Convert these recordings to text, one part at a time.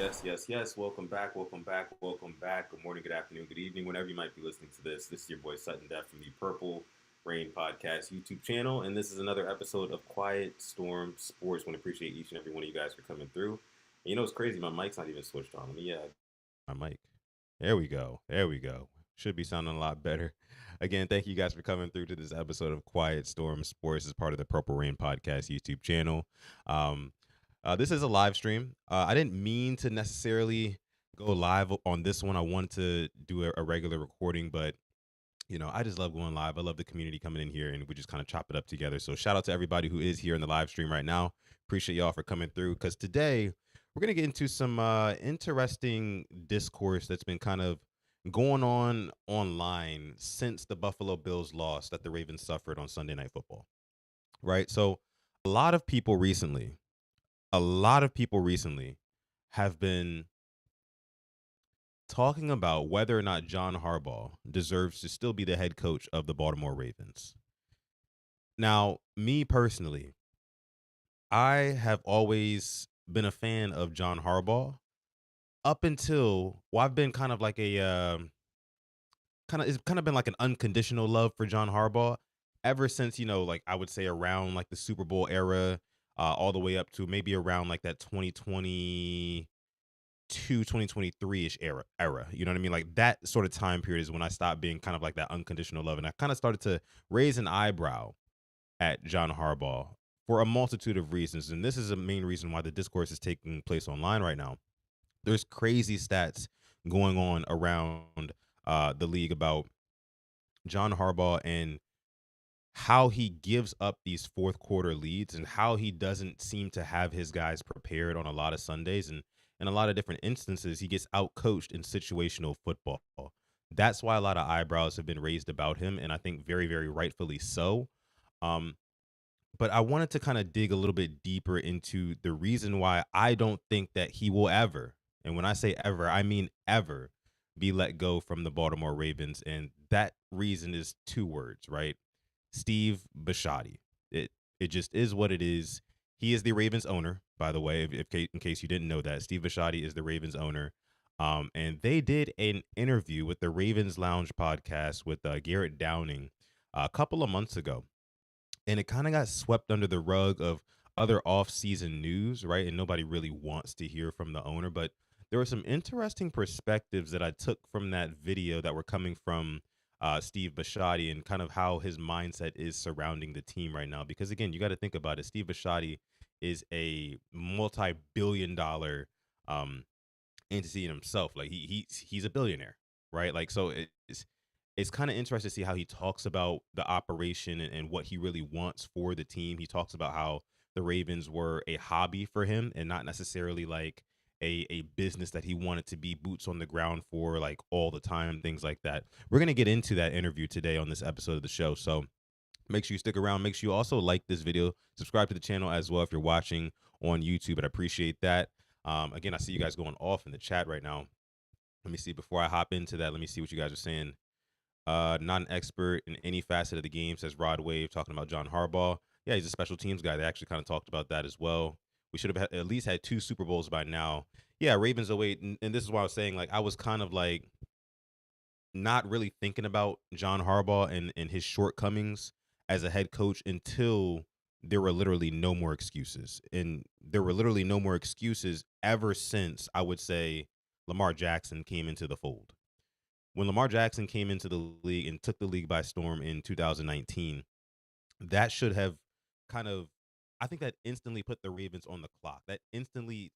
Yes. Welcome back. Welcome back. Welcome back. Good morning, good afternoon, good evening, whenever you might be listening to this. This is your boy Sutton Def from the Purple Rain Podcast YouTube channel, and this is another episode of Quiet Storm Sports. Want to appreciate each and every one of you guys for coming through. And you know, it's crazy. My mic's not even switched on. Let me my mic. There we go. There we go. Should be sounding a lot better. Again, thank you guys for coming through to this episode of Quiet Storm Sports as part of the Purple Rain Podcast YouTube channel. This is a live stream. I didn't mean to necessarily go live on this one. I wanted to do a regular recording, but you know, I just love going live. I love the community coming in here and we just kind of chop it up together. So shout out to everybody who is here in the live stream right now. Appreciate y'all for coming through because today we're going to get into some interesting discourse that's been kind of going on online since the Buffalo Bills loss that the Ravens suffered on Sunday Night Football. Right? So a lot of people recently have been talking about whether or not John Harbaugh deserves to still be the head coach of the Baltimore Ravens. Now, me personally, I have always been a fan of John Harbaugh up until, well, I've been kind of like it's kind of been like an unconditional love for John Harbaugh ever since, you know, like I would say around like the Super Bowl era, all the way up to maybe around like that 2023-ish era. You know what I mean? Like that sort of time period is when I stopped being kind of like that unconditional love. And I kind of started to raise an eyebrow at John Harbaugh for a multitude of reasons. And this is a main reason why the discourse is taking place online right now. There's crazy stats going on around the league about John Harbaugh and how he gives up these fourth quarter leads and how he doesn't seem to have his guys prepared on a lot of Sundays. And in a lot of different instances, he gets outcoached in situational football. That's why a lot of eyebrows have been raised about him. And I think very, very rightfully so. Um, but I wanted to kind of dig a little bit deeper into the reason why I don't think that he will ever, and when I say ever, I mean ever, be let go from the Baltimore Ravens. And that reason is two words, right? Steve Bisciotti. It just is what it is. He is the Ravens owner, by the way, in case you didn't know that. Steve Bisciotti is the Ravens owner. And they did an interview with the Ravens Lounge podcast with Garrett Downing a couple of months ago. And it kind of got swept under the rug of other off-season news, right? And nobody really wants to hear from the owner. But there were some interesting perspectives that I took from that video that were coming from Steve Bisciotti and kind of how his mindset is surrounding the team right now. Because again, you got to think about it. Steve Bisciotti is a multi-billion-dollar entity in himself. Like he's a billionaire, right? Like so it's kind of interesting to see how he talks about the operation and what he really wants for the team. He talks about how the Ravens were a hobby for him and not necessarily like a business that he wanted to be boots on the ground for like all the time, things like that. We're going to get into that interview today on this episode of the show. So make sure you stick around. Make sure you also like this video, subscribe to the channel as well if you're watching on YouTube. I'd appreciate that. Again, I see you guys going off in the chat right now. Let me see before I hop into that. Let me see what you guys are saying. Not an expert in any facet of the game, says Rod Wave, talking about John Harbaugh. Yeah, he's a special teams guy. They actually kind of talked about that as well. We should have at least had 2 Super Bowls by now. Yeah, Ravens 08. And this is why I was saying, like, I was kind of like not really thinking about John Harbaugh and his shortcomings as a head coach until there were literally no more excuses. And there were literally no more excuses ever since, I would say, Lamar Jackson came into the fold. When Lamar Jackson came into the league and took the league by storm in 2019, that should have kind of, I think that instantly put the Ravens on the clock. That instantly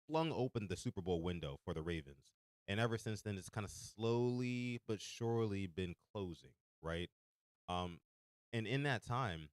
flung open the Super Bowl window for the Ravens. And ever since then, it's kind of slowly but surely been closing, right? Um, and in that time,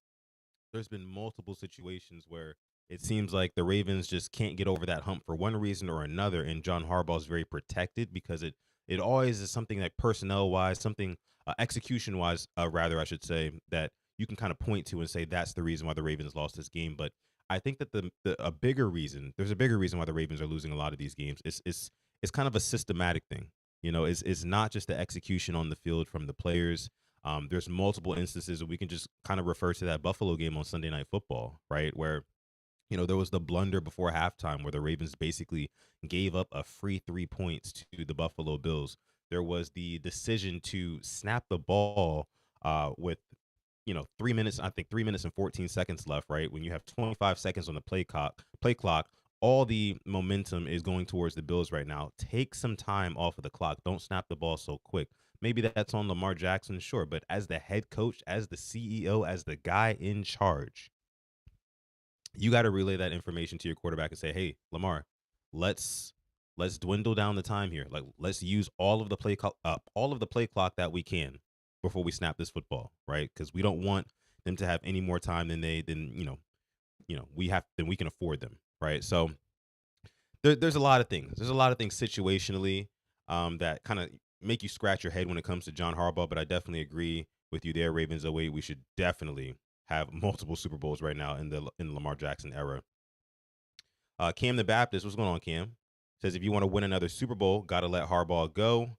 there's been multiple situations where it seems like the Ravens just can't get over that hump for one reason or another. And John Harbaugh is very protected because it always is something like personnel wise, something execution wise, rather, I should say, that you can kind of point to and say that's the reason why the Ravens lost this game. But I think that a bigger reason, there's a bigger reason why the Ravens are losing a lot of these games. It's kind of a systematic thing. You know, it's not just the execution on the field from the players. There's multiple instances, and we can just kind of refer to that Buffalo game on Sunday Night Football, right, where There was the blunder before halftime where the Ravens basically gave up a free 3 points to the Buffalo Bills. There was the decision to snap the ball with 3 minutes, I think 3 minutes and 14 seconds left, right? When you have 25 seconds on the play clock, all the momentum is going towards the Bills right now. Take some time off of the clock. Don't snap the ball so quick. Maybe that's on Lamar Jackson, sure, but as the head coach, as the CEO, as the guy in charge, you got to relay that information to your quarterback and say, "Hey, Lamar, let's let's dwindle down the time here. Like, let's use all of the play clock that we can before we snap this football, right? Because we don't want them to have any more time than we can afford them, right? So there's a lot of things. There's a lot of things situationally that kind of make you scratch your head when it comes to John Harbaugh. But I definitely agree with you there, Ravens. Oh wait, we should definitely have multiple Super Bowls right now in the Lamar Jackson era. Cam the Baptist, what's going on, Cam? Says if you want to win another Super Bowl, gotta let Harbaugh go.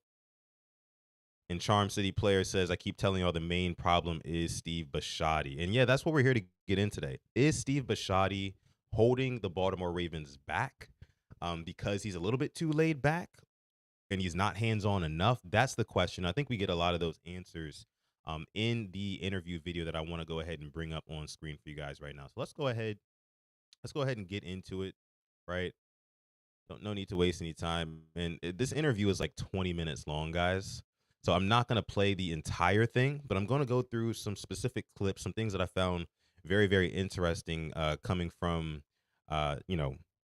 And Charm City Player says, I keep telling y'all the main problem is Steve Bisciotti. And yeah, that's what we're here to get in today. Is Steve Bisciotti holding the Baltimore Ravens back because he's a little bit too laid back and he's not hands-on enough? That's the question. I think we get a lot of those answers in the interview video that I want to go ahead and bring up on screen for you guys right now. So let's go ahead and get into it, right? No need to waste any time. And this interview is like 20 minutes long, guys. So I'm not going to play the entire thing, but I'm going to go through some specific clips, some things that I found very, very interesting coming from,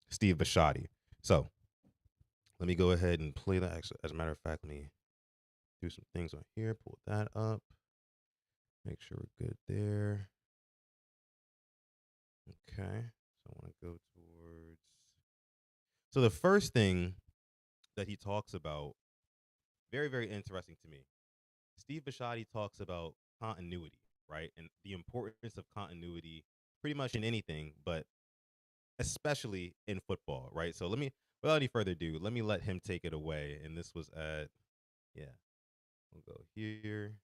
Steve Bisciotti. So let me go ahead and play that. Actually, as a matter of fact, let me do some things on here. Pull that up. Make sure we're good there. Okay. So I want to go towards. So the first thing that he talks about, very, very interesting to me. Steve Bisciotti talks about continuity, right? And the importance of continuity pretty much in anything, but especially in football, right? So without any further ado, let me let him take it away. And this was yeah, we'll go here.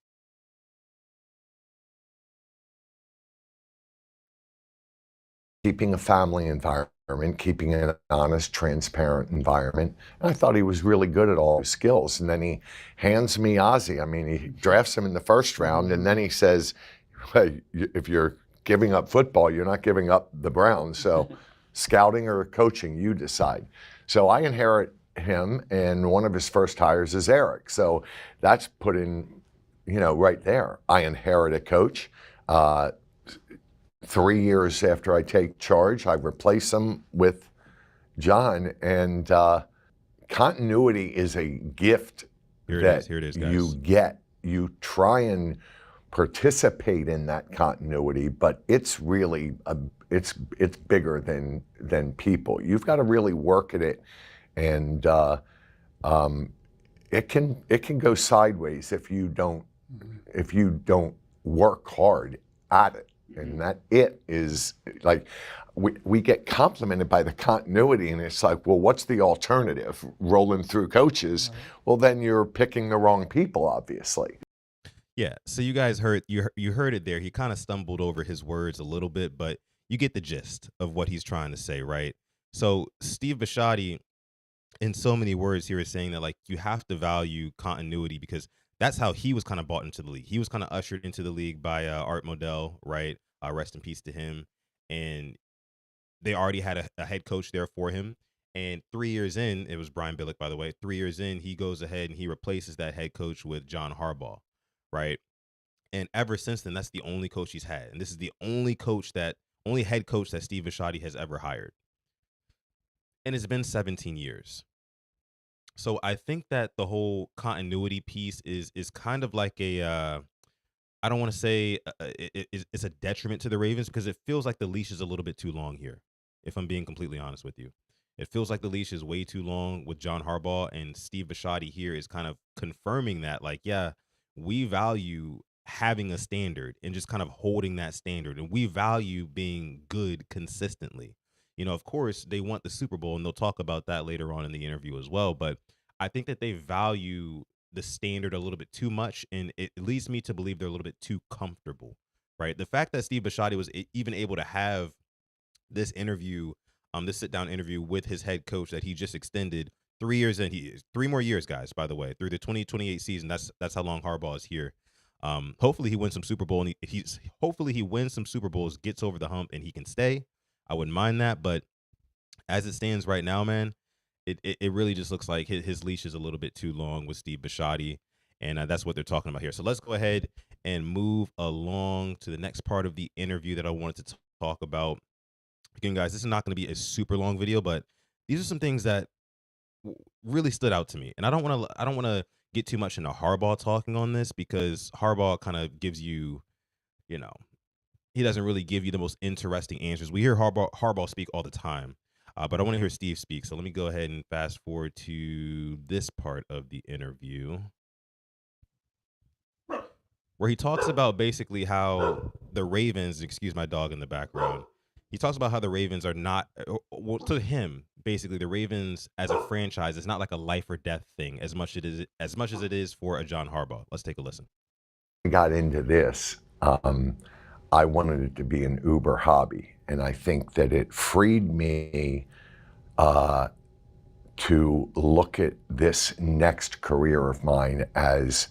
Keeping a family environment, keeping an honest, transparent environment. And I thought he was really good at all his skills. And then he hands me Ozzy. I mean, he drafts him in the first round, and then he says, hey, if you're giving up football, you're not giving up the Browns. So scouting or coaching, you decide. So I inherit him, and one of his first hires is Eric. So that's put in, right there. I inherit a coach. 3 years after I take charge, I replace him with John, and continuity is a gift Here that it is, guys. you get. You try and participate in that continuity, but it's really it's bigger than people. You've got to really work at it, and it can go sideways if you don't work hard at it. And that it is like we get complimented by the continuity, and it's like, well, what's the alternative? Rolling through coaches. Right. Well, then you're picking the wrong people, obviously. Yeah. So you guys heard it there. He kind of stumbled over his words a little bit, but you get the gist of what he's trying to say, right? So Steve Bisciotti, in so many words here, is saying that like you have to value continuity because that's how he was kind of bought into the league. He was kind of ushered into the league by Art Modell, right? Rest in peace to him. And they already had a head coach there for him. And 3 years in, it was Brian Billick, by the way. 3 years in, he goes ahead and he replaces that head coach with John Harbaugh, right? And ever since then, that's the only coach he's had. And this is the only head coach that Steve Bisciotti has ever hired. And it's been 17 years. So I think that the whole continuity piece is kind of like I don't want to say it's a detriment to the Ravens because it feels like the leash is a little bit too long here. If I'm being completely honest with you, it feels like the leash is way too long with John Harbaugh, and Steve Bisciotti here is kind of confirming that, like, yeah, we value having a standard and just kind of holding that standard, and we value being good consistently. Of course, they want the Super Bowl, and they'll talk about that later on in the interview as well. But I think that they value the standard a little bit too much, and it leads me to believe they're a little bit too comfortable, right? The fact that Steve Bisciotti was even able to have this interview, this sit down interview with his head coach that he just extended 3 years in. He is 3 more years, guys. By the way, through the 2028 season. That's how long Harbaugh is here. Hopefully he wins some Super Bowl, and he's hopefully he wins some Super Bowls, gets over the hump, and he can stay. I wouldn't mind that, but as it stands right now, man, it really just looks like his leash is a little bit too long with Steve Bisciotti, and that's what they're talking about here. So let's go ahead and move along to the next part of the interview that I wanted to talk about. Again, guys, this is not going to be a super long video, but these are some things that really stood out to me, and I don't want to get too much into Harbaugh talking on this because Harbaugh kind of gives you, you know, he doesn't really give you the most interesting answers. We hear Harbaugh speak all the time, but I want to hear Steve speak. So let me go ahead and fast forward to this part of the interview where he talks about basically how the Ravens, excuse my dog in the background, he talks about how the Ravens are not, well, to him, basically the Ravens as a franchise is not like a life or death thing as much as it is for a John Harbaugh. Let's take a listen. Got into this, I wanted it to be an Uber hobby, and I think that it freed me to look at this next career of mine as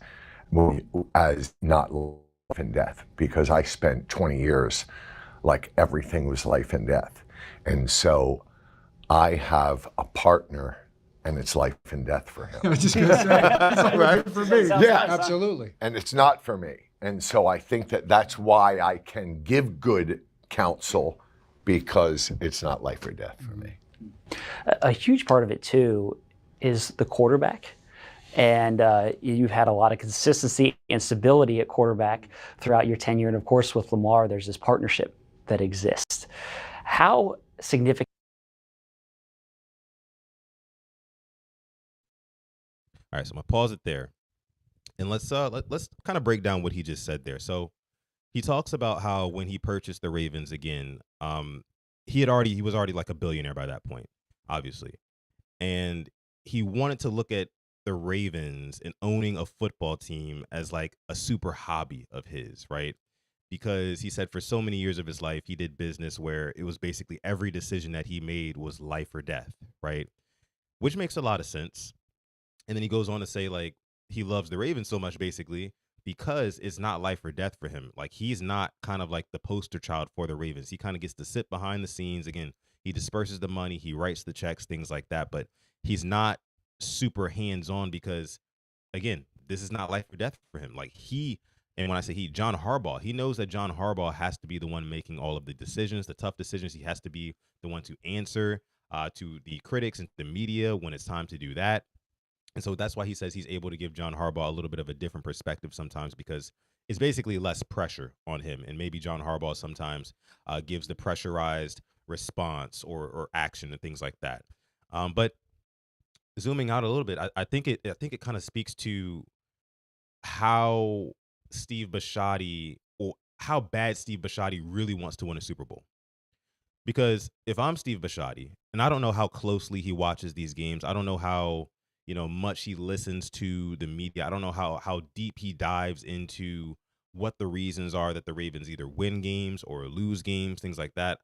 not life and death, because I spent 20 years like everything was life and death. And so I have a partner and it's life and death for him. I was just going to say, it's like Right? for me. Sounds nice, huh? Absolutely. And it's not for me. And so I think that that's why I can give good counsel, because it's not life or death for me. A huge part of it too is the quarterback. And you've had a lot of consistency and stability at quarterback throughout your tenure. And of course, with Lamar, there's this partnership that exists. How significant? All right, so I'm gonna pause it there, and let's kind of break down what he just said there. So he talks about how when he purchased the Ravens again, he was already like a billionaire by that point, obviously, and he wanted to look at the Ravens and owning a football team as like a super hobby of his, right? Because he said for so many years of his life he did business where it was basically every decision that he made was life or death, right? Which makes a lot of sense. And then he goes on to say, like, he loves the Ravens so much, basically, because it's not life or death for him. Like, he's not kind of like the poster child for the Ravens. He kind of gets to sit behind the scenes. Again, he disperses the money, he writes the checks, things like that. But he's not super hands on because, again, this is not life or death for him. And when I say he, John Harbaugh, he knows that John Harbaugh has to be the one making all of the decisions, the tough decisions. He has to be the one to answer to the critics and the media when it's time to do that. And so that's why he says he's able to give John Harbaugh a little bit of a different perspective sometimes, because it's basically less pressure on him. And maybe John Harbaugh sometimes gives the pressurized response or action and things like that. But zooming out a little bit, I think it kind of speaks to how Steve Bisciotti, or how bad Steve Bisciotti really wants to win a Super Bowl. Because if I'm Steve Bisciotti, and I don't know how closely he watches these games, I don't know how much he listens to the media. I don't know how deep he dives into what the reasons are that the Ravens either win games or lose games, things like that.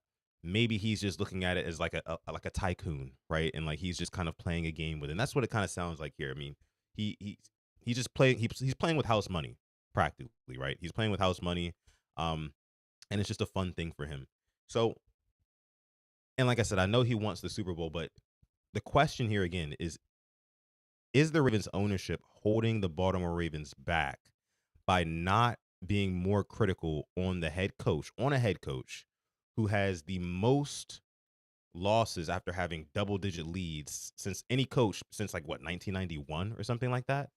Maybe he's just looking at it as like a tycoon, right? And like he's just kind of playing a game with it. And that's what it kind of sounds like here. I mean, he's just playing he's playing with house money practically, right? He's playing with house money, and it's just a fun thing for him. So, and like I said, I know he wants the Super Bowl, but the question here again is the Ravens ownership holding the Baltimore Ravens back by not being more critical on a head coach who has the most losses after having double digit leads since any coach since like what, 1991 or something like that?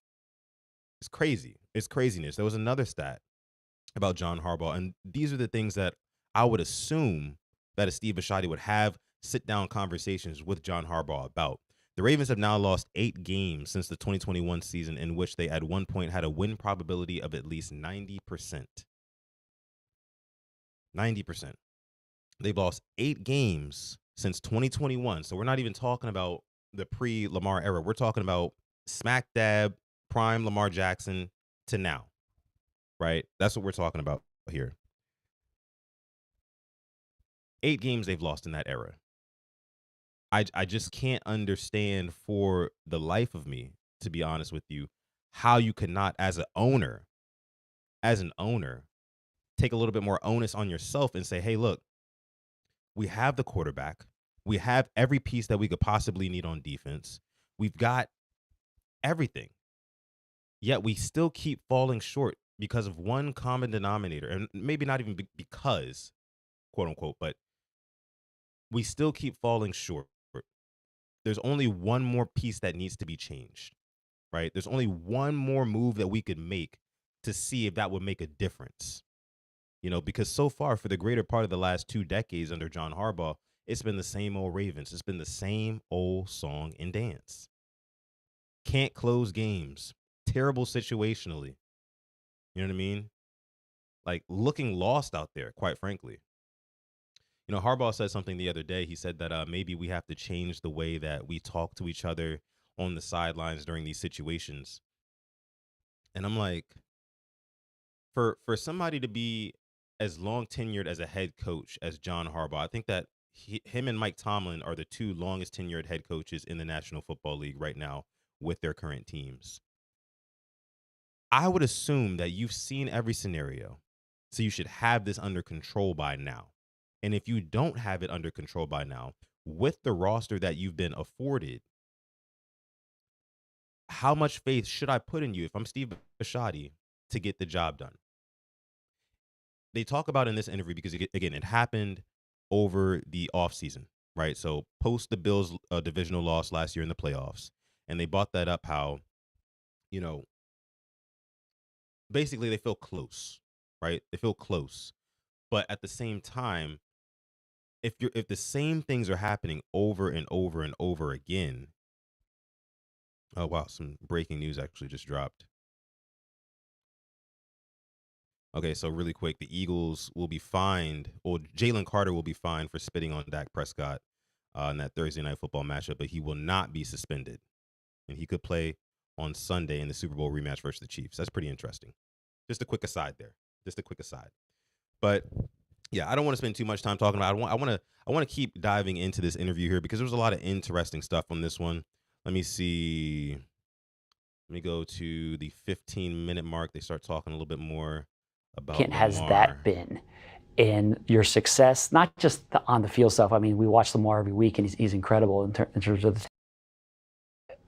It's crazy. It's craziness. There was another stat about John Harbaugh, and these are the things that I would assume that a Steve Bisciotti would have sit down conversations with John Harbaugh about. The Ravens have now lost 8 games since the 2021 season, in which they at one point had a win probability of at least 90%. 90%. They've lost 8 games since 2021. So we're not even talking about the pre-Lamar era. We're talking about smack dab, prime Lamar Jackson to now, right? That's what we're talking about here. 8 games they've lost in that era. I just can't understand for the life of me, to be honest with you, how you could not, as an owner, take a little bit more onus on yourself and say, "Hey, look, we have the quarterback. We have every piece that we could possibly need on defense. We've got everything. Yet we still keep falling short because of one common denominator, and maybe not even because, quote unquote, but we still keep falling short. There's only one more piece that needs to be changed, right? There's only one more move that we could make to see if that would make a difference. Because so far for the greater part of the last 2 decades under John Harbaugh, it's been the same old Ravens. It's been the same old song and dance. Can't close games. Terrible situationally. You know what I mean? Like looking lost out there, quite frankly. Harbaugh said something the other day. He said that maybe we have to change the way that we talk to each other on the sidelines during these situations. And I'm like, for somebody to be as long tenured as a head coach as John Harbaugh, I think that him and Mike Tomlin are the 2 longest tenured head coaches in the National Football League right now with their current teams. I would assume that you've seen every scenario, so you should have this under control by now. And if you don't have it under control by now, with the roster that you've been afforded, how much faith should I put in you if I'm Steve Bisciotti to get the job done? They talk about in this interview because, again, it happened over the offseason, right? So post the Bills divisional loss last year in the playoffs, and they brought that up how, you know, basically they feel close, right? They feel close. But at the same time, if the same things are happening over and over and over again, oh wow, some breaking news actually just dropped. Okay, so really quick, the Eagles will be fined, or Jalen Carter will be fined for spitting on Dak Prescott in that Thursday night football matchup, but he will not be suspended, and he could play on Sunday in the Super Bowl rematch versus the Chiefs. That's pretty interesting. Just a quick aside there. Just a quick aside. But yeah, I don't want to spend too much time talking about it. I want to keep diving into this interview here because there was a lot of interesting stuff on this one. Let me see. Let me go to the 15-minute mark. They start talking a little bit more about Has that Lamar. been in your success, not just the on the field stuff? I mean, we watch Lamar every week, and he's incredible in terms of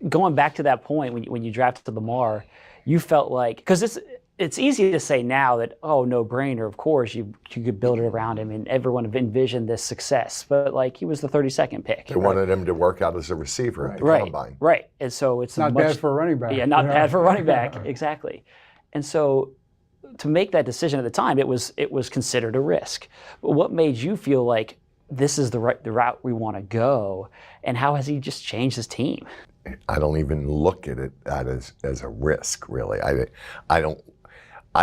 going back to that point when you drafted Lamar. You felt like, because it's easy to say now that, oh, no brainer, of course you could build it around him, and everyone envisioned this success, but like he was the 32nd pick. They wanted him to work out as a receiver at the combine. Right, and so it's Not bad for a running back. Yeah, not bad for a running back, exactly. And so to make that decision at the time, it was considered a risk. But what made you feel like this is the route we want to go, and how has he just changed his team? I don't even look at it as a risk, really. I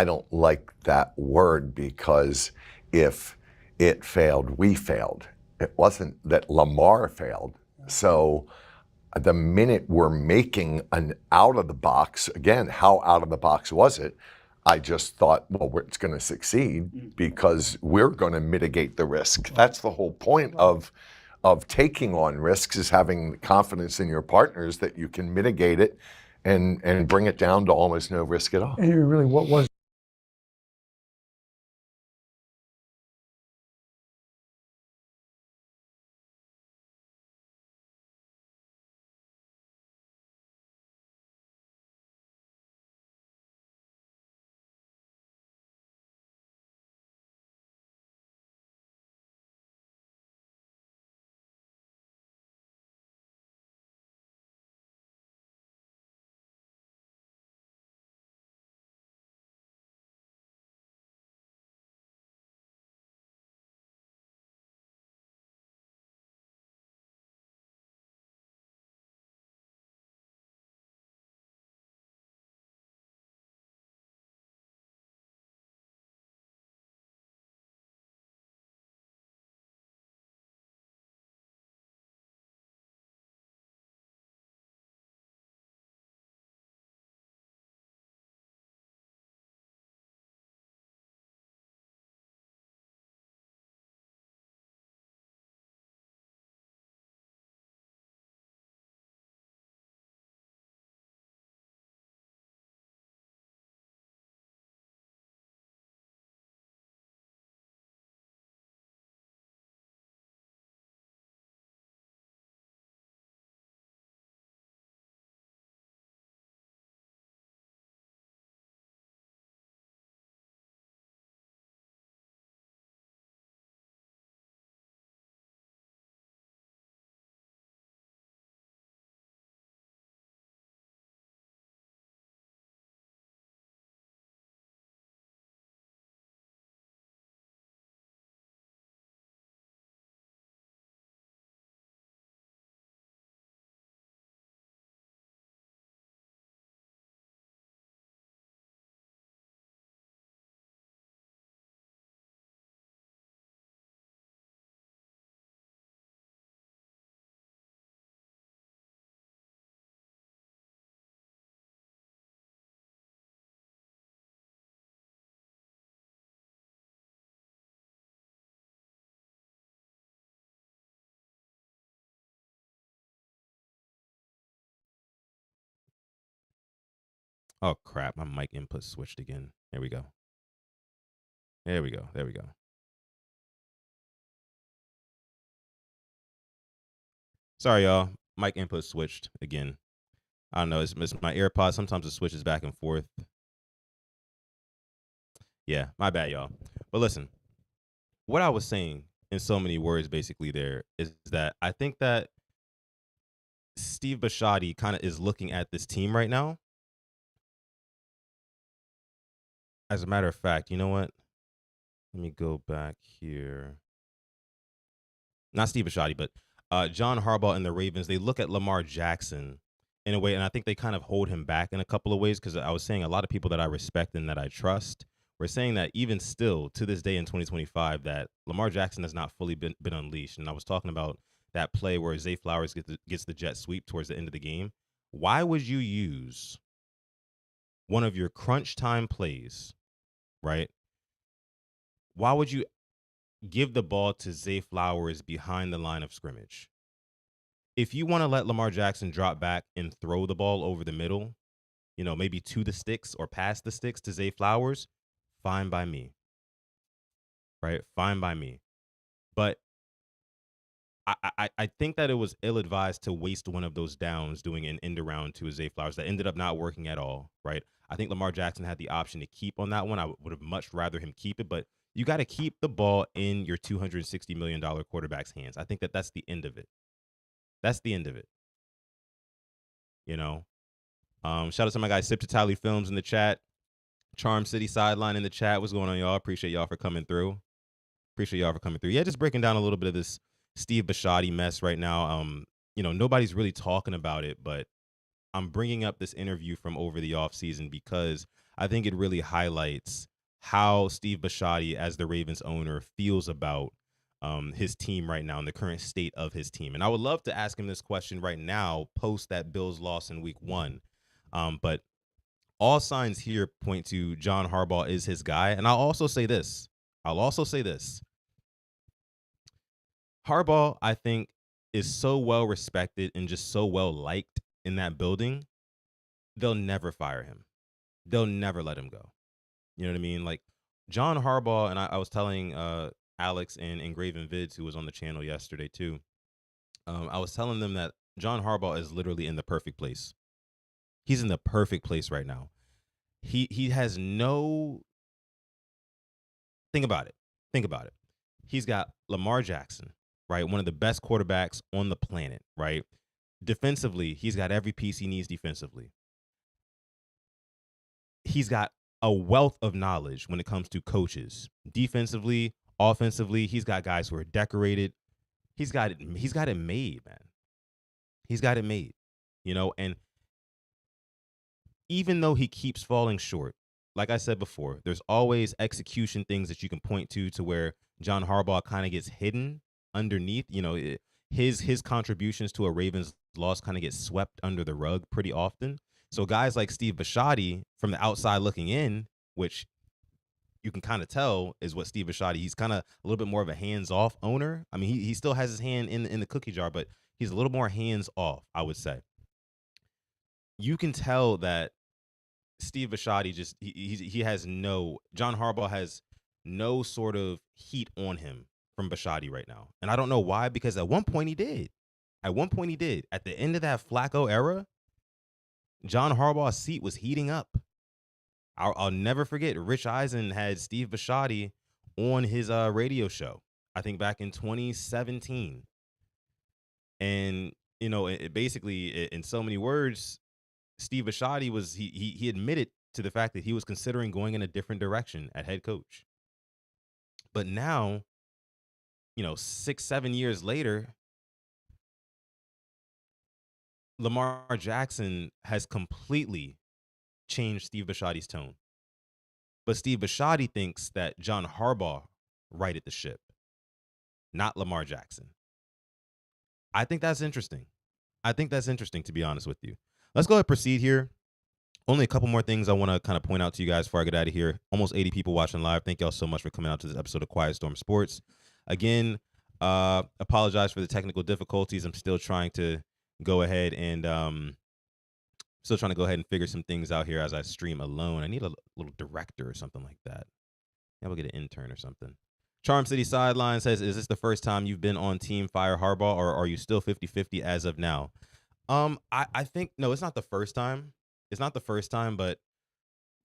don't like that word, because if it failed, we failed. It wasn't that Lamar failed. So the minute we're making an out of the box, again, how out of the box was it? I just thought, well, it's going to succeed because we're going to mitigate the risk. That's the whole point of taking on risks, is having confidence in your partners that you can mitigate it and bring it down to almost no risk at all. And really, what was Oh crap, my mic input switched again. There we go. There we go. There we go. Sorry, y'all. Mic input switched again. I don't know. It's my AirPods. Sometimes it switches back and forth. Yeah, my bad, y'all. But listen, what I was saying in so many words basically there is that I think that Steve Bisciotti kind of is looking at this team right now. As a matter of fact, you know what? Let me go back here. Not Steve Bisciotti, but John Harbaugh and the Ravens, they look at Lamar Jackson in a way, and I think they kind of hold him back in a couple of ways because I was saying a lot of people that I respect and that I trust were saying that even still to this day in 2025 that Lamar Jackson has not fully been unleashed. And I was talking about that play where Zay Flowers gets the jet sweep towards the end of the game. Why would you use one of your crunch time plays, right? Why would you give the ball to Zay Flowers behind the line of scrimmage? If you want to let Lamar Jackson drop back and throw the ball over the middle, maybe to the sticks or past the sticks to Zay Flowers, fine by me, right? Fine by me. But I think that it was ill advised to waste one of those downs doing an end around to Zay Flowers that ended up not working at all, right? I think Lamar Jackson had the option to keep on that one. I would have much rather him keep it, but you got to keep the ball in your $260 million quarterback's hands. I think that that's the end of it. That's the end of it. Shout out to my guy Sip to Tally Films in the chat. Charm City Sideline in the chat. What's going on, y'all? Appreciate y'all for coming through. Yeah, just breaking down a little bit of this Steve Bisciotti mess right now. Nobody's really talking about it, but I'm bringing up this interview from over the offseason because I think it really highlights how Steve Bisciotti, as the Ravens owner, feels about his team right now and the current state of his team. And I would love to ask him this question right now, post that Bills loss in week 1. But all signs here point to John Harbaugh is his guy. And I'll also say this. Harbaugh, I think, is so well respected and just so well liked in that building. They'll never fire him. They'll never let him go. You know what I mean? Like John Harbaugh, and I was telling Alex and Engraven Vids, who was on the channel yesterday too. I was telling them that John Harbaugh is literally in the perfect place. He's in the perfect place right now. He has no. Think about it. He's got Lamar Jackson, right? One of the best quarterbacks on the planet, right? Defensively, he's got every piece he needs defensively. He's got a wealth of knowledge when it comes to coaches. Defensively, offensively, he's got guys who are decorated. He's got it made, man. He's got it made. And even though he keeps falling short, like I said before, there's always execution things that you can point to where John Harbaugh kind of gets hidden underneath. His contributions to a Ravens loss kind of get swept under the rug pretty often. So guys like Steve Bisciotti from the outside looking in, which you can kind of tell is what Steve Bisciotti, he's kind of a little bit more of a hands-off owner. I mean, he still has his hand in the cookie jar, but he's a little more hands-off, I would say. You can tell that Steve Bisciotti John Harbaugh has no sort of heat on him from Bisciotti right now. And I don't know why, because at one point he did. At the end of that Flacco era, John Harbaugh's seat was heating up. I'll never forget, Rich Eisen had Steve Bisciotti on his radio show, I think back in 2017. And, basically, in so many words, Steve Bisciotti he admitted to the fact that he was considering going in a different direction at head coach. But now, 6-7 years later, Lamar Jackson has completely changed Steve Bisciotti's tone. But Steve Bisciotti thinks that John Harbaugh righted the ship, not Lamar Jackson. I think that's interesting. To be honest with you. Let's go ahead and proceed here. Only a couple more things I want to kind of point out to you guys before I get out of here. Almost 80 people watching live. Thank y'all so much for coming out to this episode of Quiet Storm Sports. Again, apologize for the technical difficulties. I'm still trying to go ahead and Still trying to go ahead and figure some things out here as I stream alone. I need a little director or something like that. Yeah, we'll get an intern or something. Charm City Sideline says, is this the first time you've been on Team Fire Harbaugh, or are you still 50-50 as of now? I think no, it's not the first time. It's not the first time, but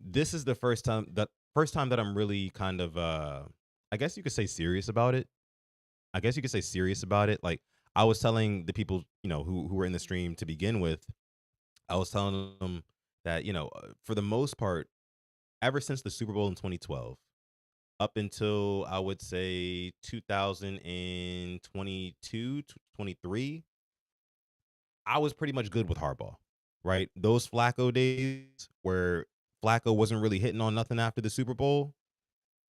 this is the first time that I'm really kind of I guess you could say serious about it. I guess you could say serious about it. Like I was telling the people, who were in the stream to begin with, I was telling them that, for the most part, ever since the Super Bowl in 2012, up until I would say 2022, 23, I was pretty much good with Harbaugh, right? Those Flacco days where Flacco wasn't really hitting on nothing after the Super Bowl,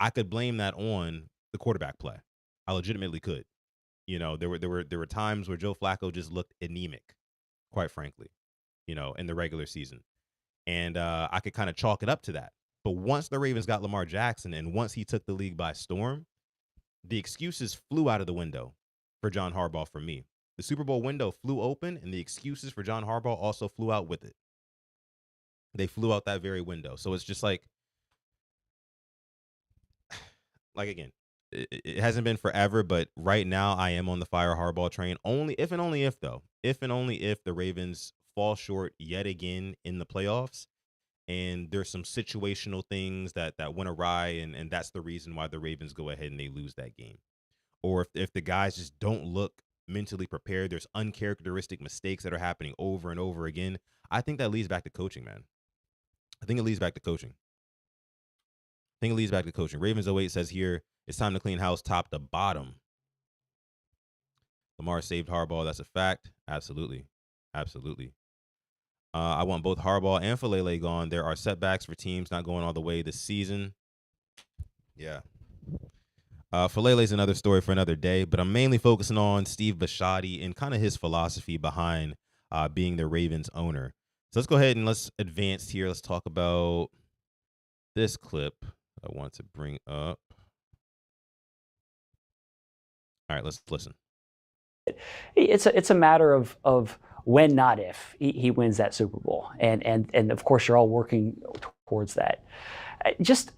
I could blame that on the quarterback play. I legitimately could. There were times where Joe Flacco just looked anemic, quite frankly, in the regular season. And I could kind of chalk it up to that. But once the Ravens got Lamar Jackson and once he took the league by storm, the excuses flew out of the window for John Harbaugh for me. The Super Bowl window flew open, and the excuses for John Harbaugh also flew out with it. They flew out that very window. So it's just like again, it hasn't been forever, but right now I am on the Fire Harbaugh train. Only if and only if, though, if and only if the Ravens fall short yet again in the playoffs, and there's some situational things that went awry, and that's the reason why the Ravens go ahead and they lose that game. Or if the guys just don't look mentally prepared, there's uncharacteristic mistakes that are happening over and over again. I think that leads back to coaching, man. I think it leads back to coaching. Ravens 08 says here, it's time to clean house top to bottom. Lamar saved Harbaugh. That's a fact. Absolutely. Absolutely. I want both Harbaugh and Falele gone. There are setbacks for teams not going all the way this season. Yeah. Falele is another story for another day, but I'm mainly focusing on Steve Bisciotti and kind of his philosophy behind being the Ravens owner. So let's go ahead and let's advance here. Let's talk about this clip I want to bring up. All right, let's listen. It's a matter of when, not if, he wins that Super Bowl, and of course you're all working towards that. Just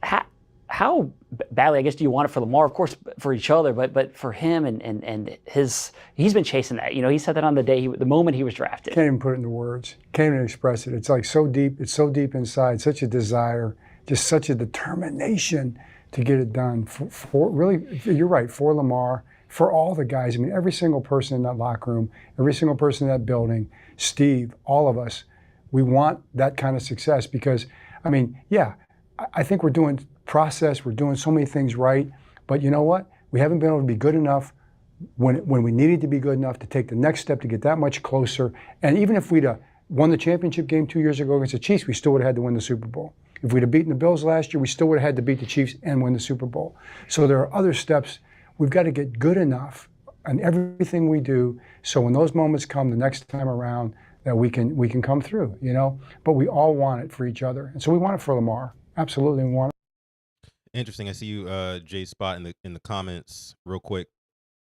how badly, I guess, do you want it for Lamar? Of course, for each other, but for him and he's been chasing that. He said that on the moment he was drafted. Can't even put it into words. Can't even express it. It's like so deep. It's so deep inside. Such a desire, just such a determination to get it done. For really, you're right. For Lamar, for all the guys. I mean, every single person in that locker room, every single person in that building, Steve, all of us, we want that kind of success because, I mean, yeah, I think we're doing process, we're doing so many things right, but you know what? We haven't been able to be good enough when we needed to be good enough to take the next step to get that much closer. And even if we'd won the championship game 2 years ago against the Chiefs, we still would have had to win the Super Bowl. If we'd have beaten the Bills last year, we still would have had to beat the Chiefs and win the Super Bowl. So there are other steps. We've got to get good enough in everything we do, so when those moments come the next time around, that we can come through, But we all want it for each other, and so we want it for Lamar. Absolutely, we want it. Interesting. I see you, Jay Spot, in the comments real quick.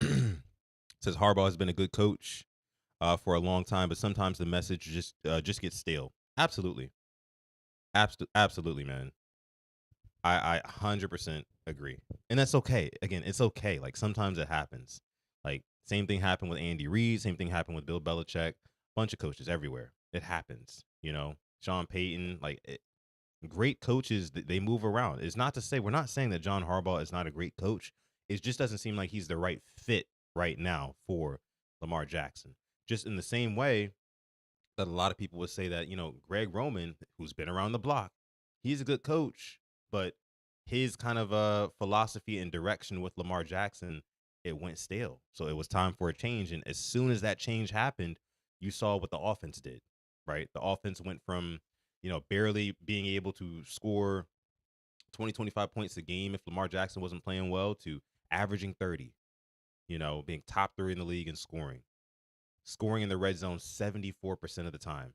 Says Harbaugh has been a good coach for a long time, but sometimes the message just gets stale. Absolutely, absolutely, man. I 100% agree, and that's okay. Again, it's okay. Like sometimes it happens. Like same thing happened with Andy Reid. Same thing happened with Bill Belichick. Bunch of coaches everywhere. It happens. Sean Payton. Great coaches, they move around. It's not to say we're not saying that John Harbaugh is not a great coach. It just doesn't seem like he's the right fit right now for Lamar Jackson. Just in the same way that a lot of people would say that, Greg Roman, who's been around the block, he's a good coach, but his kind of philosophy and direction with Lamar Jackson, it went stale. So it was time for a change. And as soon as that change happened, you saw what the offense did, right? The offense went from, barely being able to score 20, 25 points a game if Lamar Jackson wasn't playing well to averaging 30, being top 3 in the league in scoring. Scoring in the red zone 74% of the time.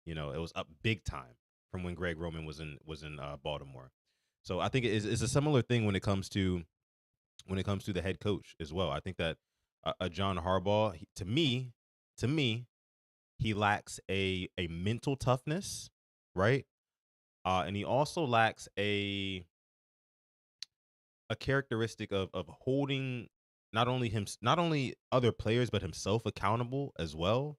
It was up big time from when Greg Roman was in Baltimore. So I think it's a similar thing when it comes to the head coach as well. I think that John Harbaugh, to me, He lacks a mental toughness, right? And he also lacks a characteristic of holding not only other players but himself accountable as well.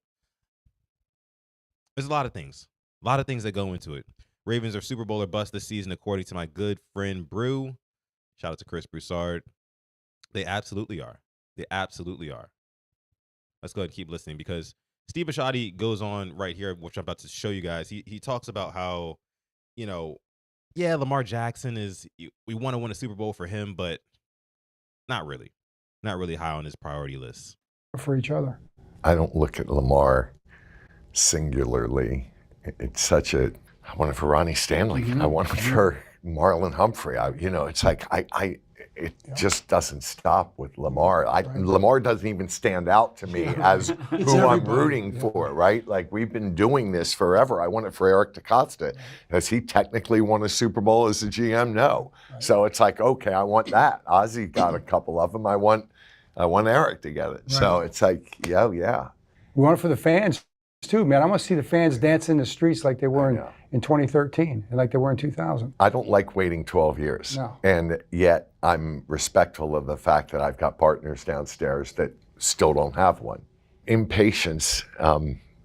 There's a lot of things that go into it. Ravens are Super Bowl or bust this season, according to my good friend Brew. Shout out to Chris Broussard. They absolutely are. They absolutely are. Let's go ahead and keep listening because Steve Bisciotti goes on right here, which I'm about to show you guys. He talks about how, you know, yeah, Lamar Jackson we want to win a Super Bowl for him, but not really. Not really high on his priority list. For each other. I don't look at Lamar singularly. It's such a. I want it for Ronnie Stanley. I want it for Marlon Humphrey. It's like it just doesn't stop with Lamar. Lamar doesn't even stand out to me as who I'm rooting for, right? Like we've been doing this forever. I want it for Eric DaCosta. Has he technically won a Super Bowl as a GM? No. So it's like, okay, I want that. Ozzie got a couple of them. I want Eric to get it. So it's like, yeah. We want it for the fans too, man. I want to see the fans dance in the streets like they were in 2013 and like they were in 2000. I don't like waiting 12 years. No. And yet I'm respectful of the fact that I've got partners downstairs that still don't have one. Impatience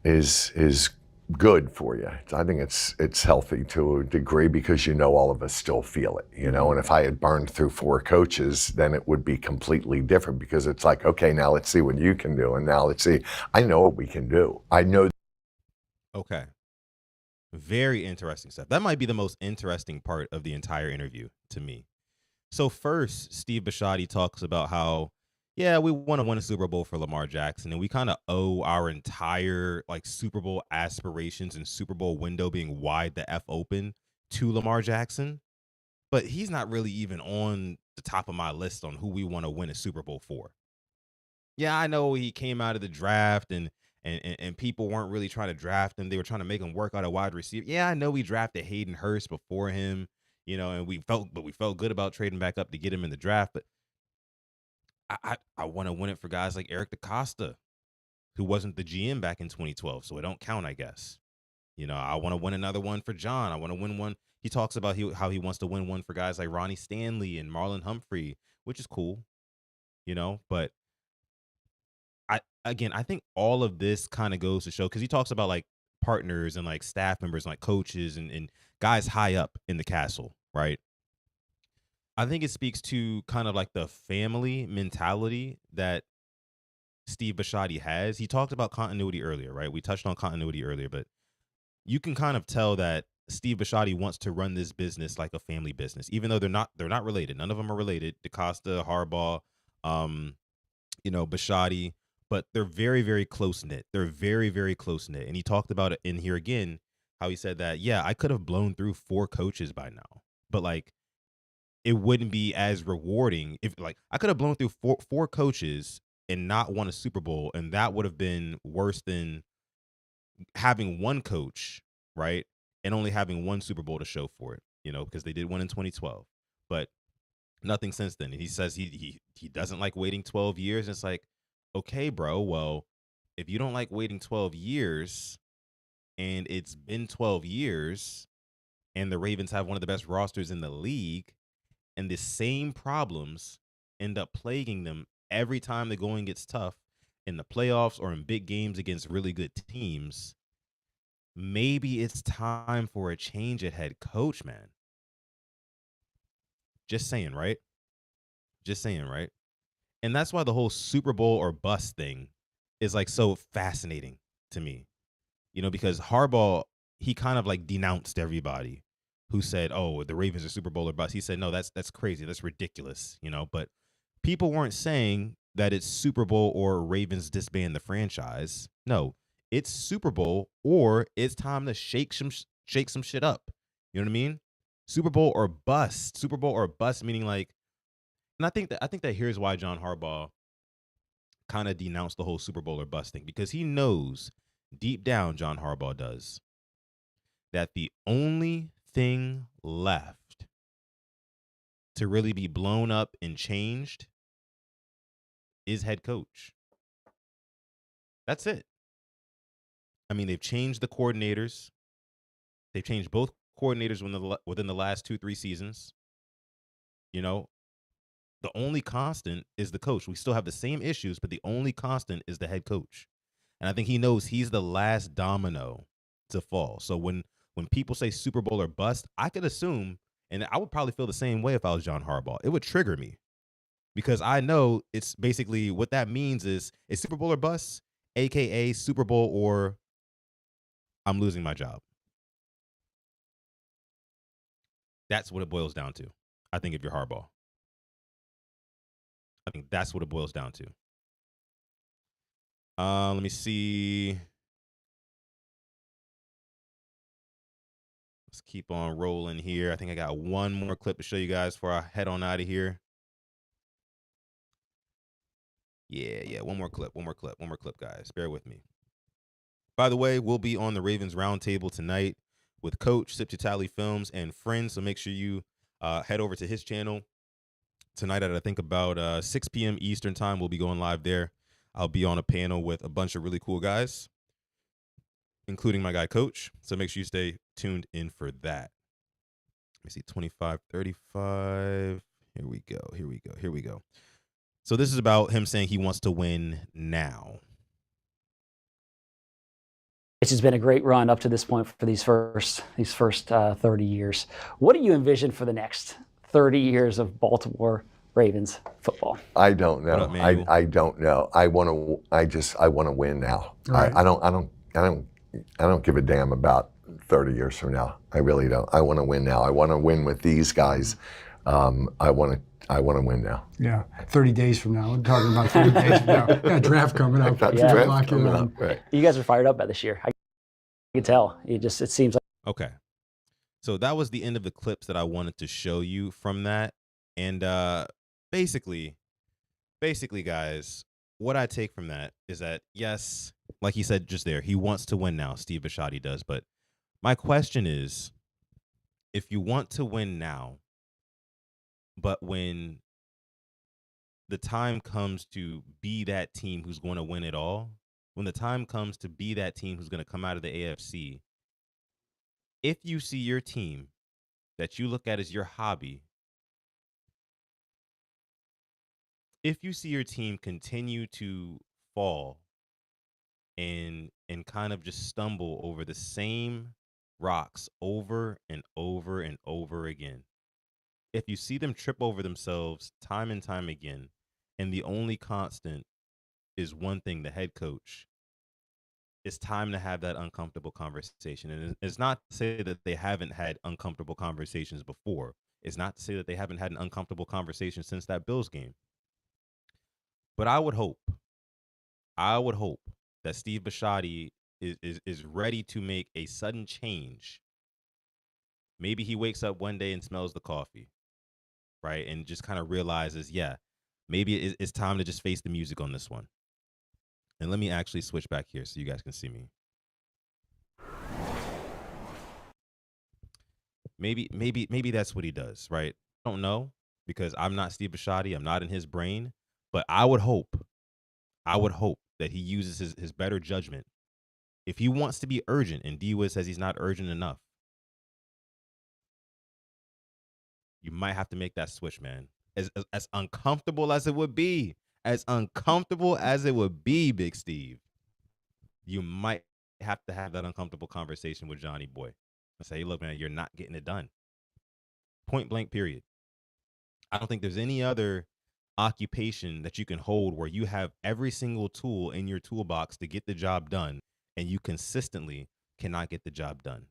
is good for you. I think it's healthy to a degree because all of us still feel it, and if I had burned through 4 coaches, then it would be completely different because it's like, okay, now let's see what you can do. And now let's see, I know what we can do. I know. Okay. Very interesting stuff. That might be the most interesting part of the entire interview to me. So first, Steve Bisciotti talks about how, yeah, we want to win a Super Bowl for Lamar Jackson, and we kind of owe our entire Super Bowl aspirations and Super Bowl window being wide the F open to Lamar Jackson. But he's not really even on the top of my list on who we want to win a Super Bowl for. Yeah, I know he came out of the draft and people weren't really trying to draft him. They were trying to make him work out a wide receiver. Yeah, I know we drafted Hayden Hurst before him, and we felt good about trading back up to get him in the draft. But I want to win it for guys like Eric DaCosta, who wasn't the GM back in 2012, so it don't count, I guess. I want to win another one for John. I want to win one. He talks about how he wants to win one for guys like Ronnie Stanley and Marlon Humphrey, which is cool, but I think all of this kind of goes to show, because he talks about partners and staff members and coaches and guys high up in the castle, right? I think it speaks to kind of the family mentality that Steve Bisciotti has. He talked about continuity earlier, right? We touched on continuity earlier, but you can kind of tell that Steve Bisciotti wants to run this business like a family business, even though they're not related. None of them are related. DaCosta, Harbaugh, Bisciotti, but they're very, very close knit. They're very, very close knit. And he talked about it in here again, how he said that, yeah, I could have blown through 4 coaches by now, but it wouldn't be as rewarding if I could have blown through four coaches and not won a Super Bowl, and that would have been worse than having one coach, right, and only having one Super Bowl to show for it, because they did one in 2012, but nothing since then. And he says he doesn't like waiting 12 years. And it's like, okay, bro, well, if you don't like waiting 12 years and it's been 12 years and the Ravens have one of the best rosters in the league and the same problems end up plaguing them every time the going gets tough in the playoffs or in big games against really good teams, maybe it's time for a change at head coach, man. Just saying, right? Just saying, right? And that's why the whole Super Bowl or bust thing is so fascinating to me, because Harbaugh, he kind of denounced everybody who said, oh, the Ravens are Super Bowl or bust. He said, no, that's crazy. That's ridiculous, but people weren't saying that it's Super Bowl or Ravens disband the franchise. No, it's Super Bowl or it's time to shake some shit up. You know what I mean? Super Bowl or bust. Super Bowl or bust, meaning and I think that here's why John Harbaugh kind of denounced the whole Super Bowl or bust thing, because he knows deep down, John Harbaugh does, that the only thing left to really be blown up and changed is head coach. That's it. I mean, they've changed the coordinators. They've changed both coordinators within the last 2-3 seasons. You know, the only constant is the coach. We still have the same issues, but the only constant is the head coach. And I think he knows he's the last domino to fall. So when people say Super Bowl or bust, I could assume, and I would probably feel the same way if I was John Harbaugh. It would trigger me because I know it's basically what that means is Super Bowl or bust, aka Super Bowl or I'm losing my job. That's what it boils down to. I think if you're Harbaugh, I think that's what it boils down to. Let me see. Let's keep on rolling here. I think I got one more clip to show you guys before I head on out of here. Yeah. One more clip, guys. Bear with me. By the way, we'll be on the Ravens Roundtable tonight with Coach, Sip to Tally Films, and friends. So make sure you head over to his channel tonight at I think about 6 p.m. Eastern time. We'll be going live there. I'll be on a panel with a bunch of really cool guys, including my guy Coach. So make sure you stay tuned in for that. Let me see, 25-35. Here we go. So this is about him saying he wants to win now. It's just been a great run up to this point for these first 30 years. What do you envision for the next 30 years of Baltimore Ravens football? I don't know. What up, Manuel? I don't know. I want to win now. Right. I don't give a damn about 30 years from now. I really don't. I want to win now. I want to win with these guys. I want to win now. Yeah, 30 days from now. We're talking about 30 days from now. Got draft coming up. Got Yeah. draft Lock it coming in. up, right. You guys are fired up by this year. I can tell. It seems like Okay. So that was the end of the clips that I wanted to show you from that. And basically, guys, what I take from that is that, yes, like he said just there, he wants to win now. Steve Bisciotti does. But my question is, if you want to win now, but when the time comes to be that team who's going to win it all, when the time comes to be that team who's going to come out of the AFC, if you see your team that you look at as your hobby, if you see your team continue to fall and kind of just stumble over the same rocks over and over and over again, if you see them trip over themselves time and time again, and the only constant is one thing, the head coach, it's time to have that uncomfortable conversation. And it's not to say that they haven't had uncomfortable conversations before. It's not to say that they haven't had an uncomfortable conversation since that Bills game. But I would hope that Steve Bisciotti is ready to make a sudden change. Maybe he wakes up one day and smells the coffee, right? And just kind of realizes, yeah, maybe it's time to just face the music on this one. And let me actually switch back here so you guys can see me. Maybe that's what he does, right? I don't know, because I'm not Steve Bisciotti. I'm not in his brain. But I would hope that he uses his better judgment. If he wants to be urgent, and D-Wiz says he's not urgent enough, you might have to make that switch, man. As uncomfortable as it would be, Big Steve, you might have to have that uncomfortable conversation with Johnny Boy and say, hey, look, man, you're not getting it done. Point blank, period. I don't think there's any other occupation that you can hold where you have every single tool in your toolbox to get the job done, and you consistently cannot get the job done.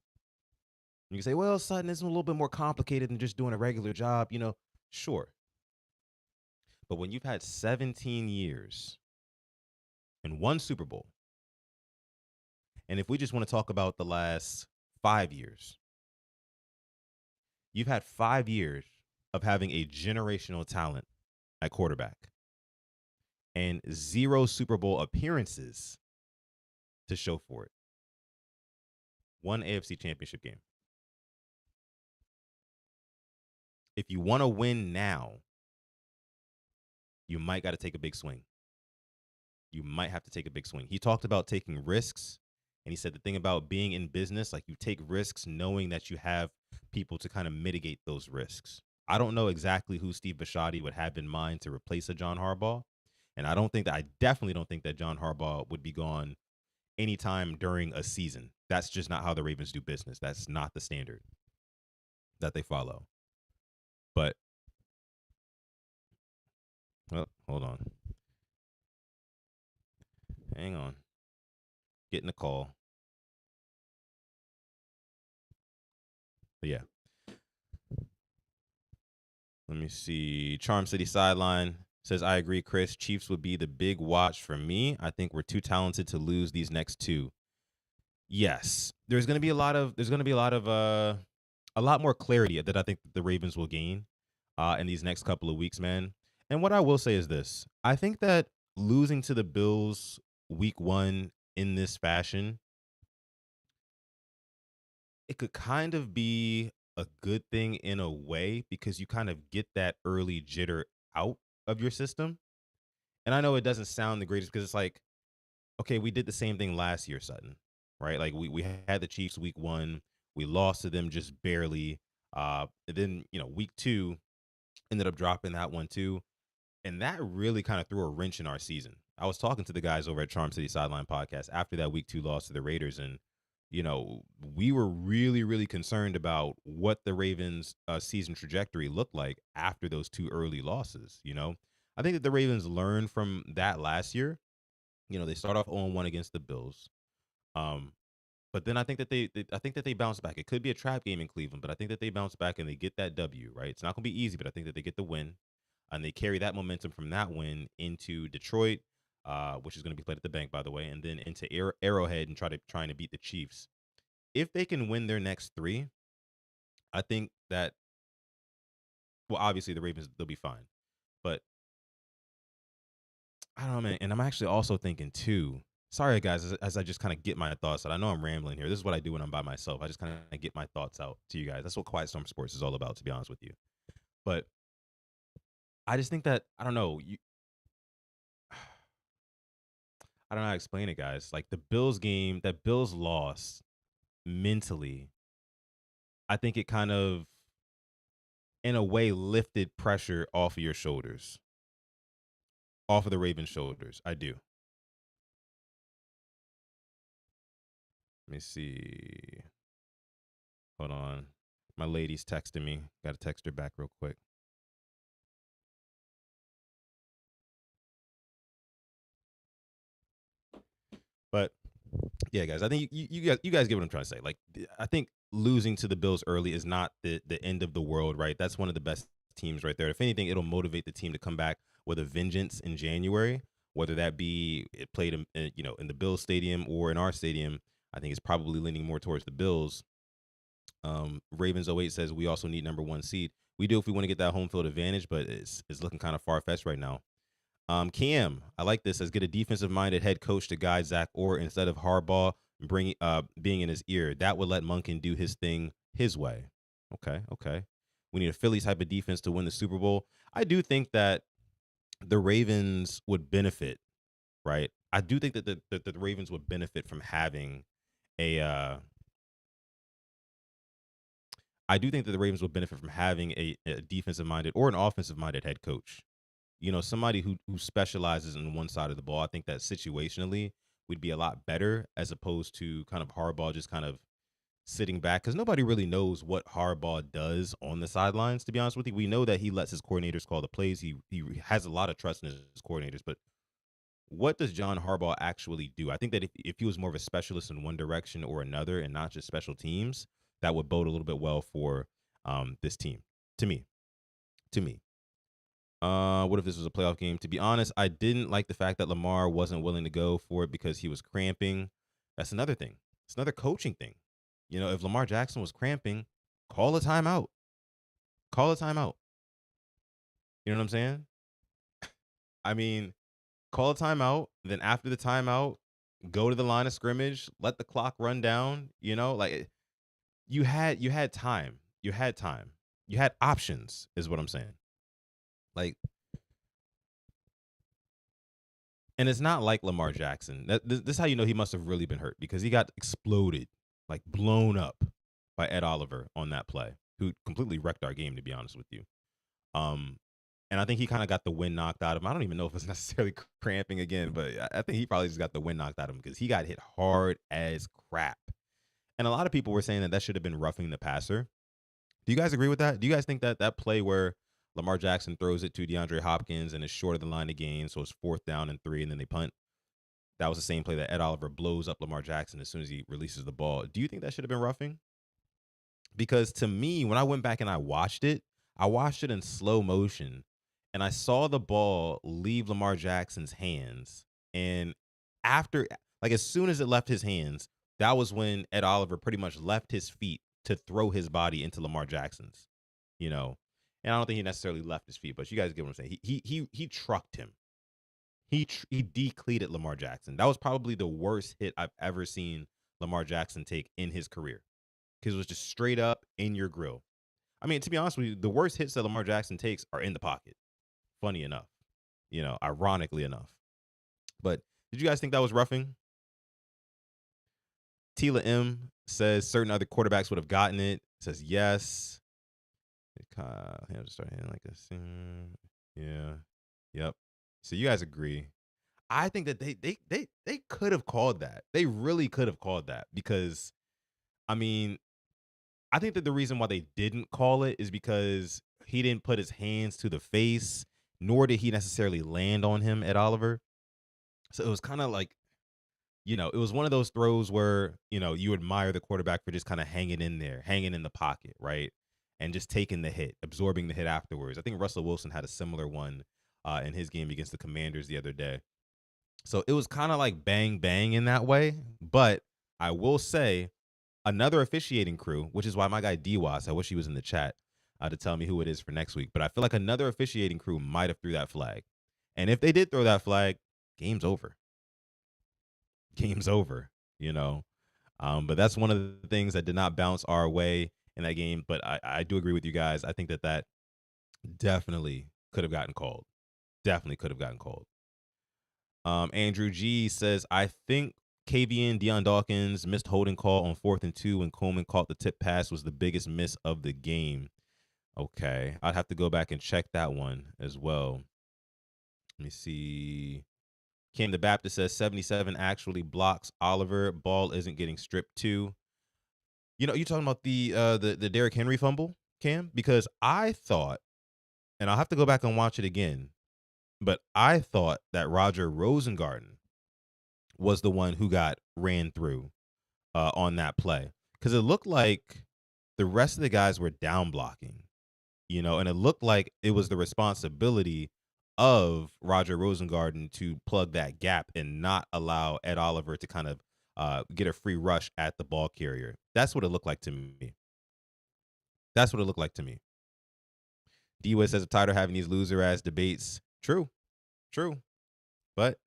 You can say, well, Sutton, it's a little bit more complicated than just doing a regular job, Sure. But when you've had 17 years and one Super Bowl, and if we just want to talk about the last 5 years, you've had 5 years of having a generational talent at quarterback and 0 Super Bowl appearances to show for it. 1 AFC Championship game. If you want to win now, you might got to take a big swing. You might have to take a big swing. He talked about taking risks And he said the thing about being in business, like you take risks knowing that you have people to kind of mitigate those risks. I don't know exactly who Steve Bisciotti would have in mind to replace a John Harbaugh. And I definitely don't think that John Harbaugh would be gone anytime during a season. That's just not how the Ravens do business. That's not the standard that they follow. But, well, hold on. Hang on. Getting a call. But yeah. Let me see. Charm City Sideline says, I agree, Chris. Chiefs would be the big watch for me. I think we're too talented to lose these next two. Yes. There's gonna be a lot of a lot more clarity that I think the Ravens will gain in these next couple of weeks, man. And what I will say is this. I think that losing to the Bills week one in this fashion, it could kind of be a good thing in a way because you kind of get that early jitter out of your system. And I know it doesn't sound the greatest because it's like, okay, we did the same thing last year, Sutton, right? Like we had the Chiefs week one, we lost to them just barely. And then, week two ended up dropping that one too. And that really kind of threw a wrench in our season. I was talking to the guys over at Charm City Sideline Podcast after that week two loss to the Raiders, and we were really, really concerned about what the Ravens' season trajectory looked like after those two early losses. I think that the Ravens learned from that last year. They start off 0-1 against the Bills. Um, but then I think that I think that they bounce back. It could be a trap game in Cleveland, but I think that they bounce back and they get that W, right? It's not going to be easy, but I think that they get the win. And they carry that momentum from that win into Detroit, which is going to be played at the bank, by the way, and then into Arrowhead and trying to beat the Chiefs. If they can win their next three, I think that, well, obviously the Ravens, they'll be fine. But I don't know, man. And I'm actually also thinking too. Sorry, guys, as I just kind of get my thoughts out. I know I'm rambling here. This is what I do when I'm by myself. I just kind of get my thoughts out to you guys. That's what Quiet Storm Sports is all about, to be honest with you. But I just think that I don't know. I don't know how to explain it, guys. Like the Bills game, that Bills loss mentally, I think it kind of, in a way, lifted pressure off of your shoulders, off of the Ravens' shoulders. I do. Let me see. Hold on. My lady's texting me. Got to text her back real quick. But yeah, guys, I think you guys get what I'm trying to say. Like, I think losing to the Bills early is not the end of the world, right? That's one of the best teams right there. If anything, it'll motivate the team to come back with a vengeance in January, whether that be it played in the Bills stadium or in our stadium. I think it's probably leaning more towards the Bills. Ravens 08 says we also need number one seed. We do if we want to get that home field advantage, but it's looking kind of far fetched right now. Cam, I like this. As get a defensive minded head coach to guide Zach Orr instead of Harbaugh being in his ear. That would let Monken do his thing his way. Okay. We need a Philly type of defense to win the Super Bowl. I do think that the Ravens would benefit, right? I do think that the Ravens would benefit from having a. I do think that the Ravens would benefit from having a defensive minded or an offensive minded head coach. Somebody who specializes in one side of the ball. I think that situationally would be a lot better as opposed to kind of Harbaugh just kind of sitting back because nobody really knows what Harbaugh does on the sidelines. To be honest with you, we know that he lets his coordinators call the plays. He has a lot of trust in his coordinators, but what does John Harbaugh actually do? I think that if he was more of a specialist in one direction or another and not just special teams, that would bode a little bit well for this team. To me. What if this was a playoff game? To be honest, I didn't like the fact that Lamar wasn't willing to go for it because he was cramping. That's another thing. It's another coaching thing. If Lamar Jackson was cramping, call a timeout. Call a timeout. You know what I'm saying? I mean, call a timeout. Then after the timeout, go to the line of scrimmage, let the clock run down. Like you had time. You had time. You had options, is what I'm saying. Like, And it's not like Lamar Jackson. This is how you know he must have really been hurt, because he got exploded, like blown up by Ed Oliver on that play, who completely wrecked our game, to be honest with you. Um, and I think he kind of got the wind knocked out of him. I don't even know if it's necessarily cramping again, but I think he probably just got the wind knocked out of him because he got hit hard as crap. And a lot of people were saying that should have been roughing the passer. Do you guys agree with that? Do you guys think that that play where Lamar Jackson throws it to DeAndre Hopkins and is short of the line of gain, so it's 4th down and 3, and then they punt? That was the same play that Ed Oliver blows up Lamar Jackson as soon as he releases the ball. Do you think that should have been roughing? Because to me, when I went back and I watched it in slow motion, and I saw the ball leave Lamar Jackson's hands. And after, like, as soon as it left his hands, that was when Ed Oliver pretty much left his feet to throw his body into Lamar Jackson's, you know. And I don't think he necessarily left his feet, but you guys get what I'm saying. He trucked him. He decleated Lamar Jackson. That was probably the worst hit I've ever seen Lamar Jackson take in his career, because it was just straight up in your grill. I mean, to be honest with you, the worst hits that Lamar Jackson takes are in the pocket. Funny enough, ironically enough. But did you guys think that was roughing? Tila M says certain other quarterbacks would have gotten it. Says yes. He'll just start hitting like this. Yeah. Yep. So you guys agree. I think that they could have called that. They really could have called that, because, I mean, I think that the reason why they didn't call it is because he didn't put his hands to the face, nor did he necessarily land on him at Oliver. So it was kind of like, it was one of those throws where, you admire the quarterback for just kind of hanging in there, hanging in the pocket, right? And just taking the hit, absorbing the hit afterwards. I think Russell Wilson had a similar one in his game against the Commanders the other day. So it was kind of like bang, bang in that way. But I will say, another officiating crew, which is why my guy DWAS, I wish he was in the chat to tell me who it is for next week. But I feel like another officiating crew might have threw that flag. And if they did throw that flag, game's over. Game's over, But that's one of the things that did not bounce our way in that game. But I do agree with you guys. I think that definitely could have gotten called. Definitely could have gotten called. Andrew G says, I think KVN Deion Dawkins missed holding call on 4th and 2 when Coleman caught the tip pass was the biggest miss of the game. Okay. I'd have to go back and check that one as well. Let me see. Cam the Baptist says 77 actually blocks Oliver. Ball isn't getting stripped too. You talking about the Derrick Henry fumble, Cam? Because I thought, and I'll have to go back and watch it again, but I thought that Roger Rosengarten was the one who got ran through on that play, because it looked like the rest of the guys were down blocking, and it looked like it was the responsibility of Roger Rosengarten to plug that gap and not allow Ed Oliver to kind of get a free rush at the ball carrier. That's what it looked like to me. That's what it looked like to me. D-West says, I'm tired of having these loser-ass debates. True. But,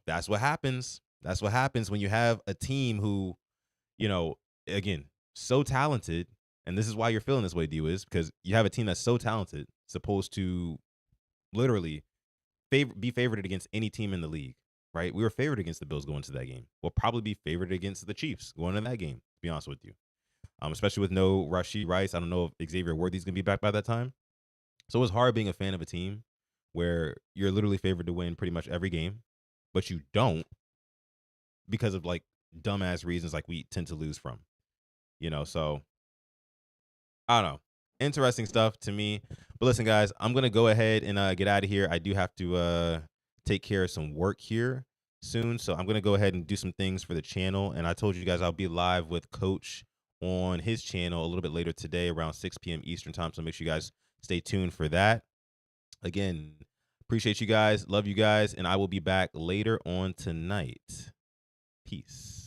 that's what happens. That's what happens when you have a team who, again, so talented. And this is why you're feeling this way, D-Wiz, because you have a team that's so talented, supposed to literally be favored against any team in the league, right? We were favored against the Bills going into that game. We'll probably be favored against the Chiefs going into that game, to be honest with you. Especially with no Rashee Rice. I don't know if Xavier Worthy's going to be back by that time. So it's hard being a fan of a team where you're literally favored to win pretty much every game, but you don't, because of like dumbass reasons like we tend to lose from, so I don't know. Interesting stuff to me. But listen, guys, I'm going to go ahead and get out of here. I do have to take care of some work here soon. So I'm going to go ahead and do some things for the channel. And I told you guys I'll be live with Coach on his channel a little bit later today around 6 p.m. Eastern time. So make sure you guys stay tuned for that. Again, appreciate you guys. Love you guys. And I will be back later on tonight. Peace.